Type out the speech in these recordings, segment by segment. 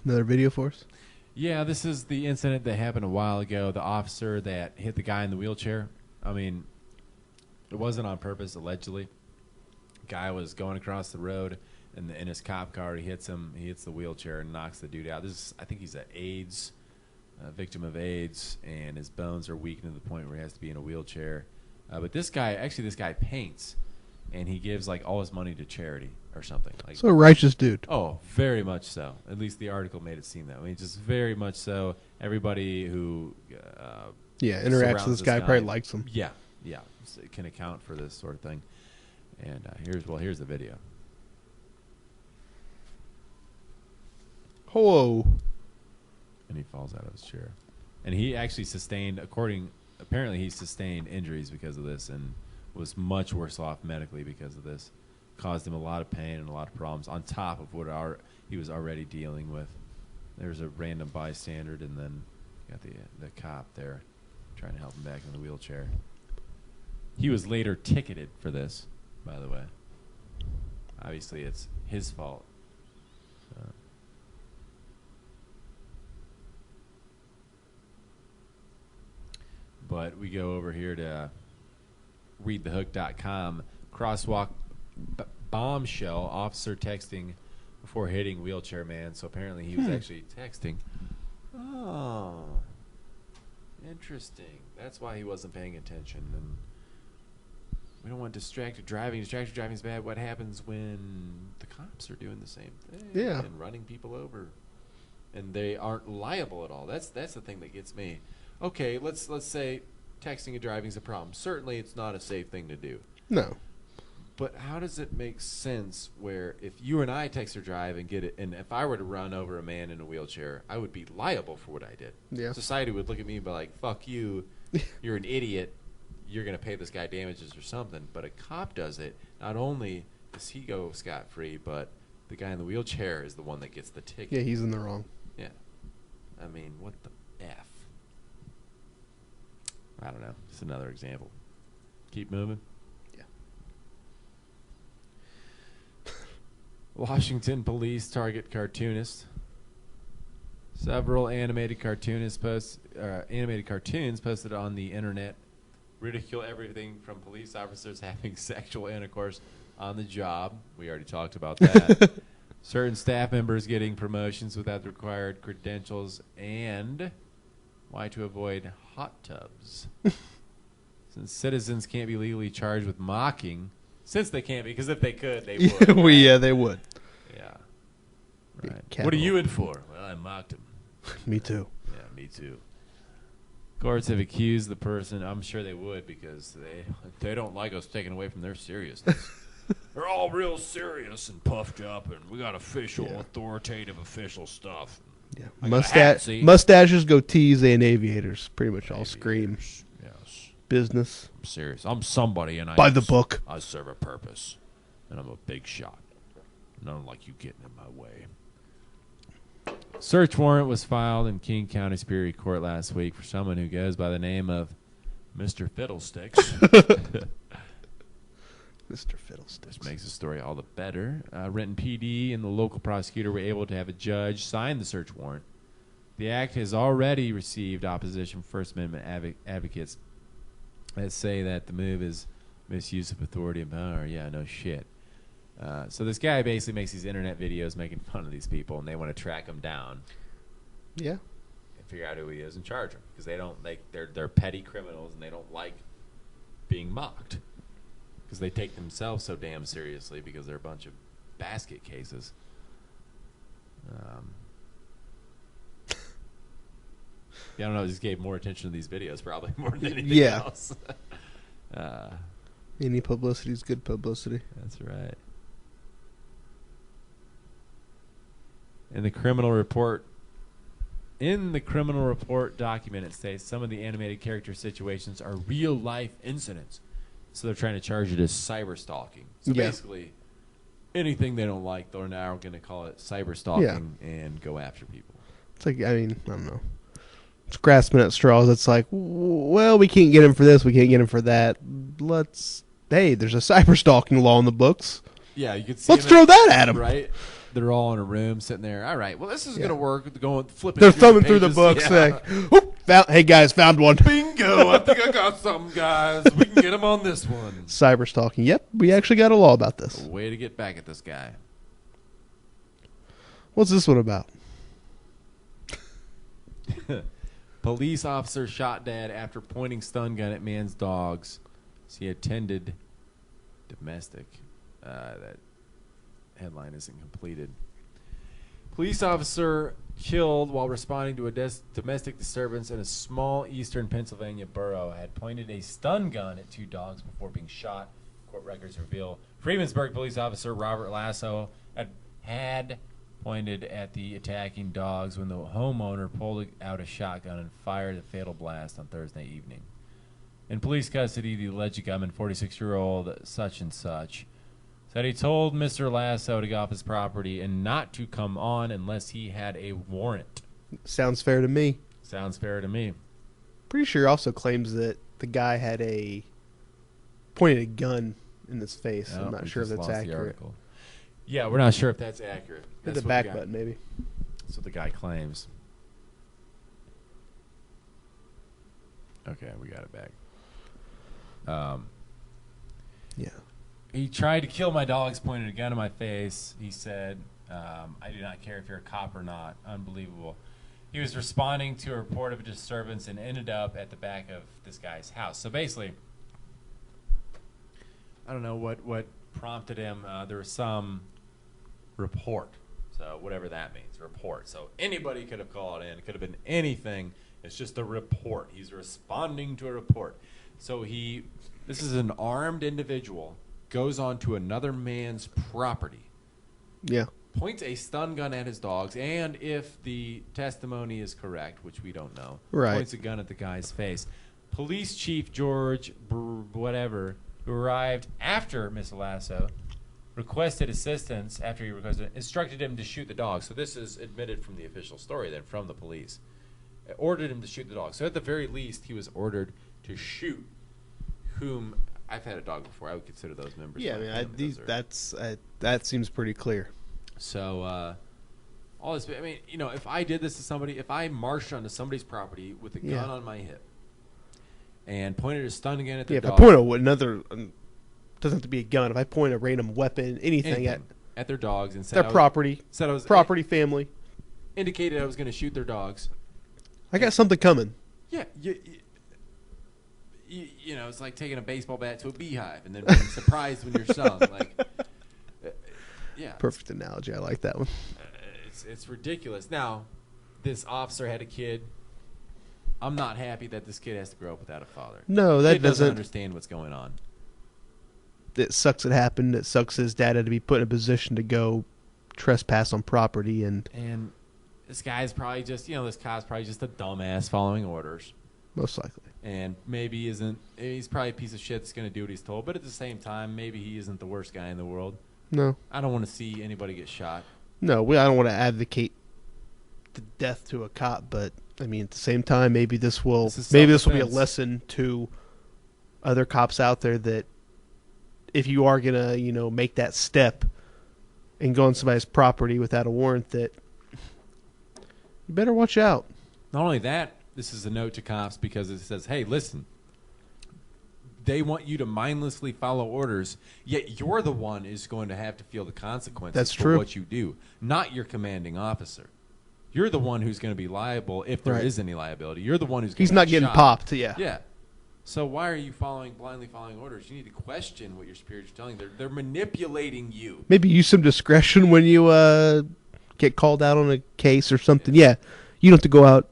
another video for us? Yeah, this is the incident that happened a while ago. The officer that hit the guy in the wheelchair. I mean, it wasn't on purpose, allegedly. Guy was going across the road, and in his cop car, he hits him. He hits the wheelchair and knocks the dude out. I think he's a victim of AIDS, and his bones are weakened to the point where he has to be in a wheelchair. But this guy paints, and he gives like all his money to charity or something. Like, So a righteous dude. Oh, very much so. At least the article made it seem that way. Just very much so. Everybody who interacts with this guy probably likes him. Yeah, so it can account for this sort of thing. And here's the video. Whoa. And he falls out of his chair. And he actually apparently he sustained injuries because of this and was much worse off medically because of this. Caused him a lot of pain and a lot of problems on top of what he was already dealing with. There's a random bystander, and then you got the cop there trying to help him back in the wheelchair. He was later ticketed for this, by the way. Obviously, it's his fault. But we go over here to readthehook.com. Crosswalk bombshell, officer texting before hitting wheelchair man. So apparently he was actually texting. Oh, interesting. That's why he wasn't paying attention. And we don't want distracted driving. Distracted driving is bad. What happens when the cops are doing the same thing? Yeah. And running people over, and they aren't liable at all. That's the thing that gets me. Okay, let's say texting and driving is a problem. Certainly, it's not a safe thing to do. No. But how does it make sense where if you and I text or drive and get it, and if I were to run over a man in a wheelchair, I would be liable for what I did. Yeah. Society would look at me and be like, fuck you, you're an idiot, you're going to pay this guy damages or something. But a cop does it. Not only does he go scot-free, but the guy in the wheelchair is the one that gets the ticket. Yeah, he's in the wrong. Yeah. I mean, what the F? I don't know. Just another example. Keep moving. Yeah. Washington police target cartoonist. Several animated cartoons posted on the internet ridicule everything from police officers having sexual intercourse on the job. We already talked about that. Certain staff members getting promotions without the required credentials, and why to avoid hot tubs. Since citizens can't be legally charged with mocking, since they can't, because if they could, they would. Well, yeah, they would. Yeah. Right. Capital. What are you in for? Well, I mocked him. Me too. Yeah, me too. Courts have accused the person. I'm sure they would, because they don't like us taking away from their seriousness. They're all real serious and puffed up, and we got authoritative official stuff. Yeah, mustaches, goatees, and aviators. Pretty much all scream. Yes. Business. I'm serious. I'm somebody, and by the book. I serve a purpose, and I'm a big shot. And I don't like you getting in my way. Search warrant was filed in King County Superior Court last week for someone who goes by the name of Mr. Fiddlesticks. Mr. Fiddlesticks. Which makes the story all the better. Renton PD and the local prosecutor were able to have a judge sign the search warrant. The act has already received opposition from First Amendment advocates that say that the move is misuse of authority and power. Yeah, no shit. So this guy basically makes these internet videos making fun of these people, and they want to track him down. Yeah. And figure out who he is and charge him, because they're petty criminals and they don't like being mocked. Because they take themselves so damn seriously because they're a bunch of basket cases. Yeah, I don't know. Just gave more attention to these videos probably more than anything else. Any publicity is good publicity. That's right. In the criminal report document, it states some of the animated character situations are real life incidents. So they're trying to charge it as cyber stalking. So basically, anything they don't like, they're now going to call it cyber stalking and go after people. It's like, I don't know. It's grasping at straws. It's like, well, we can't get him for this, we can't get him for that. Hey, there's a cyber stalking law in the books. Yeah, you could see Let's them throw that at him. Right? They're all in a room sitting there. All right, well, this is going to work. Going flipping. They're thumbing through the pages. books. Yeah. Like, "Oop, hey, guys, found one. Bingo! I think I got something, guys. We can get him on this one. Cyber stalking. Yep, we actually got a law about this. Way to get back at this guy. What's this one about? Police officer shot dead after pointing stun gun at man's dogs as he attended domestic. That headline isn't completed. Police officer killed while responding to a domestic disturbance in a small eastern Pennsylvania borough had pointed a stun gun at 2 dogs before being shot. Court records reveal Freemansburg police officer Robert Lasso had pointed at the attacking dogs when the homeowner pulled out a shotgun and fired a fatal blast on Thursday evening. In police custody, the alleged gunman, 46-year-old such and such, said he told Mr. Lasso to get off his property and not to come on unless he had a warrant. Sounds fair to me. Sounds fair to me. Pretty sure he also claims that the guy had pointed a gun in his face. I'm not sure if that's accurate. Yeah, we're not sure if that's accurate. Hit the back button, maybe. That's what the guy claims. Okay, we got it back. Yeah. He tried to kill my dogs, pointed a gun in my face. He said, I do not care if you're a cop or not. Unbelievable. He was responding to a report of a disturbance and ended up at the back of this guy's house. So basically, I don't know what prompted him. There was some report. So whatever that means, report. So anybody could have called in. It could have been anything. It's just a report. He's responding to a report. So this is an armed individual, goes onto another man's property. Yeah. Points a stun gun at his dogs, and if the testimony is correct, which we don't know, right, points a gun at the guy's face. Police Chief George whatever, who arrived after Mr. Lasso, requested assistance after he requested, instructed him to shoot the dog. So this is admitted from the official story then from the police. Ordered him to shoot the dog. So at the very least, he was ordered to shoot whom I've had a dog before. I would consider those members. Yeah, I mean, that seems pretty clear. So all this, I mean, if I did this to somebody, if I marched onto somebody's property with a gun on my hip and pointed a stun gun at their dog. If I point another, doesn't have to be a gun. If I point a random weapon, anything at their dogs and said their property, family, indicated I was going to shoot their dogs. I got something coming. Yeah, it's like taking a baseball bat to a beehive and then being surprised when you're stung. Like, yeah, perfect analogy. I like that one. It's ridiculous. Now, this officer had a kid. I'm not happy that this kid has to grow up without a father. No, that doesn't understand what's going on. It sucks it happened. It sucks his dad had to be put in a position to go trespass on property and this guy's probably just, this cop's probably just a dumbass following orders. Most likely. And maybe he's probably a piece of shit that's going to do what he's told, but at the same time, maybe he isn't the worst guy in the world. No. I don't want to see anybody get shot. No, I don't want to advocate the death to a cop, but I mean, at the same time, maybe this will be a lesson to other cops out there that if you are going to, make that step and go on somebody's property without a warrant, that you better watch out. Not only that, this is a note to cops because it says, hey, listen, they want you to mindlessly follow orders, yet you're the one who's going to have to feel the consequences for what you do, not your commanding officer. You're the one who's going to be liable if there is any liability. You're the one who's going to He's not getting popped, yeah. Yeah. So why are you blindly following orders? You need to question what your superiors are telling you. They're manipulating you. Maybe use some discretion when you get called out on a case or something. Yeah, you don't have to go out,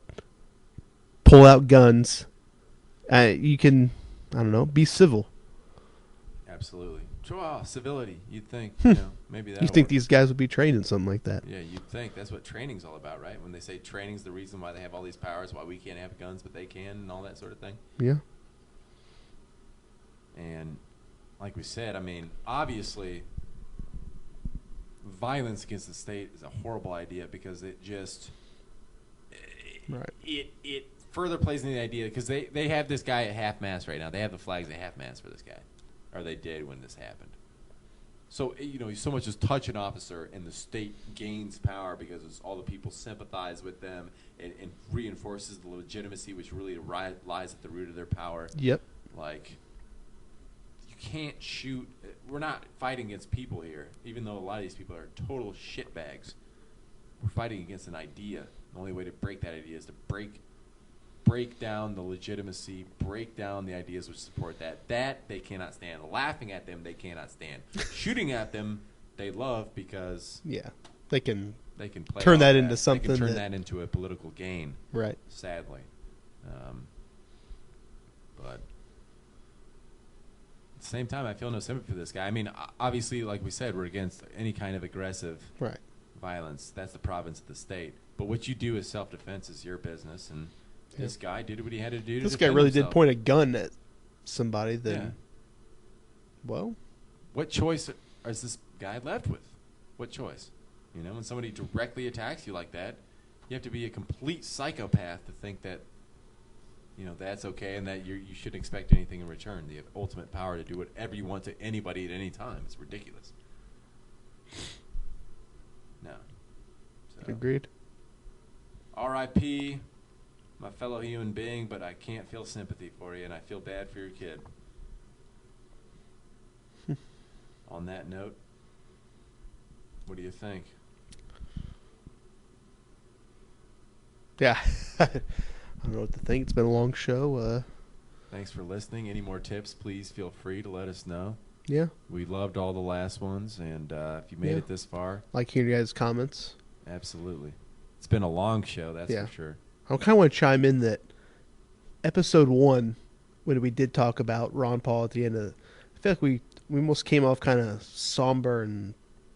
pull out guns. You can, I don't know, be civil. Absolutely. Civility, you'd think. Maybe that. You think these guys would be trained in something like that? Yeah, you'd think. That's what training's all about, right? When they say training's the reason why they have all these powers, why we can't have guns but they can, and all that sort of thing. Yeah. And like we said, I mean, obviously, violence against the state is a horrible idea because it just it further plays into the idea because they have this guy at half-mast right now. They have the flags at half-mast for this guy, or they did when this happened. So, so much as touch an officer and the state gains power because all the people sympathize with them and reinforces the legitimacy, which really lies at the root of their power. Yep. Like, you can't shoot. We're not fighting against people here, even though a lot of these people are total shitbags. We're fighting against an idea. The only way to break that idea is to break down the legitimacy, break down the ideas which support that. That they cannot stand. Laughing at them, they cannot stand. Shooting at them, they love because they can play turn that into something. They can turn that into a political gain. Right. Sadly, but at the same time, I feel no sympathy for this guy. I mean, obviously, like we said, we're against any kind of aggressive violence. That's the province of the state. But what you do as self-defense is your business, and this guy did what he had to do. This guy really did point a gun at somebody. Well, what choice is this guy left with? What choice? When somebody directly attacks you like that, you have to be a complete psychopath to think that, that's okay and that you shouldn't expect anything in return. You have ultimate power to do whatever you want to anybody at any time. It's ridiculous. No. So. Agreed. R.I.P. my fellow human being, but I can't feel sympathy for you, and I feel bad for your kid. On that note, what do you think? Yeah. I don't know what to think. It's been a long show. Thanks for listening. Any more tips, please feel free to let us know. Yeah. We loved all the last ones, and if you made it this far. Like hearing you guys' comments. Absolutely. It's been a long show, that's for sure. I kind of want to chime in that episode 1, when we did talk about Ron Paul at the end of I feel like we almost came off kind of somber and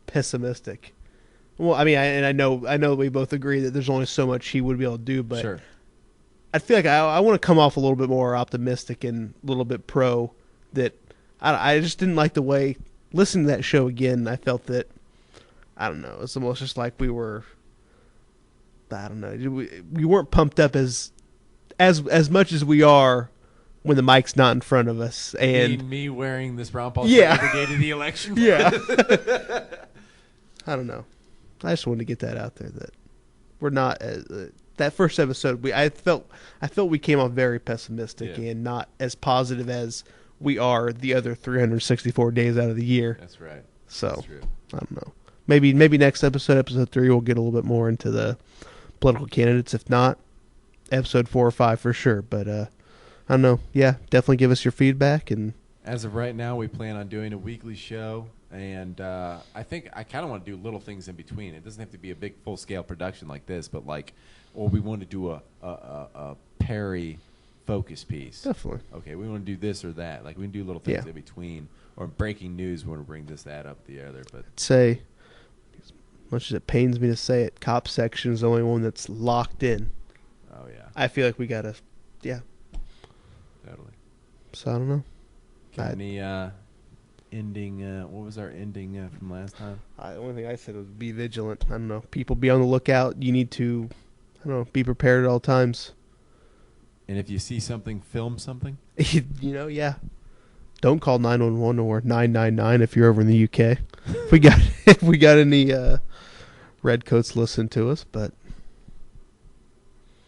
pessimistic. Well, I mean, I know we both agree that there's only so much he would be able to do, but I feel like I want to come off a little bit more optimistic and a little bit pro. That I just didn't like the way, listening to that show again, I felt that, I don't know, it's almost just like we were, I don't know, we weren't pumped up as much as we are when the mic's not in front of us. And me wearing this Ron Paul shirt every day to the election. Yeah. I don't know. I just wanted to get that out there that we're not that first episode. I felt we came off very pessimistic and not as positive as we are the other 364 days out of the year. That's right. So that's true. I don't know. Maybe next episode 3, we'll get a little bit more into the political candidates. If not, episode 4 or 5 for sure. But I don't know. Yeah, definitely give us your feedback. And as of right now, we plan on doing a weekly show. And I think I kind of want to do little things in between. It doesn't have to be a big full-scale production like this, but or we want to do a Perry focus piece. Definitely. Okay, we want to do this or that. Like we can do little things in between. Or breaking news, we want to bring that up the other. But I'd say, as much as it pains me to say it, cop section is the only one that's locked in. Oh, yeah. I feel like we got to, Totally. So I don't know. Any ending, what was our ending from last time? The only thing I said was be vigilant. I don't know. People be on the lookout. You need to, be prepared at all times. And if you see something, film something? Don't call 911 or 999 if you're over in the UK. if we got any redcoats listen to us, but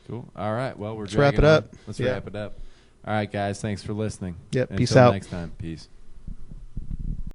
cool. All right. Well, let's wrap it up. Let's wrap it up. All right, guys. Thanks for listening. Yep. Until Peace out. Next time. Peace.